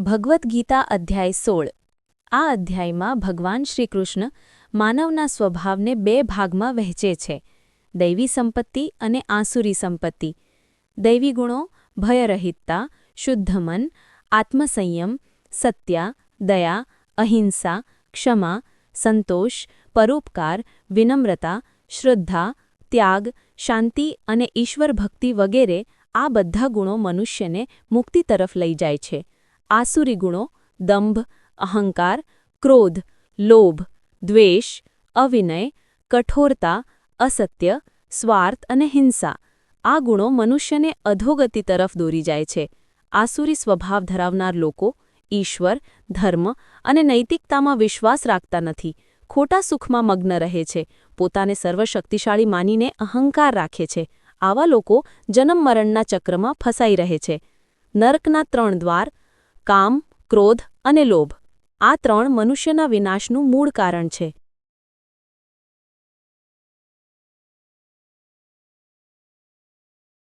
ભગવદ્ ગીતા અધ્યાય 16 આ અધ્યાયમાં ભગવાન શ્રીકૃષ્ણ માનવના સ્વભાવને બે ભાગમાં વહેંચે છે, દૈવી સંપત્તિ અને આસુરી સંપત્તિ. દૈવી ગુણો ભયરહિતતા, શુદ્ધ મન, આત્મસંયમ, સત્યા, દયા, અહિંસા, ક્ષમા, સંતોષ, પરોપકાર, વિનમ્રતા, શ્રદ્ધા, ત્યાગ, શાંતિ અને ઈશ્વર ભક્તિ વગેરે. આ બધા ગુણો મનુષ્યને મુક્તિ તરફ લઈ જાય છે. આસુરી ગુણો દંભ, અહંકાર, ક્રોધ, લોભ, દ્વેષ, અવિનય, કઠોરતા, અસત્ય, સ્વાર્થ અને હિંસા. આ ગુણો મનુષ્યને અધોગતિ તરફ દોરી જાય છે. આસુરી સ્વભાવ ધરાવનાર લોકો ઈશ્વર, ધર્મ અને નૈતિકતામાં વિશ્વાસ રાખતા નથી, ખોટા સુખમાં મગ્ન રહે છે, પોતાને સર્વશક્તિશાળી માનીને અહંકાર રાખે છે. આવા લોકો જન્મ-મરણના ચક્રમાં ફસાઈ રહે છે. નરકના 3 દ્વાર કામ, ક્રોધ અને લોભ. આ 3 મનુષ્યના વિનાશનું મૂળ કારણ છે.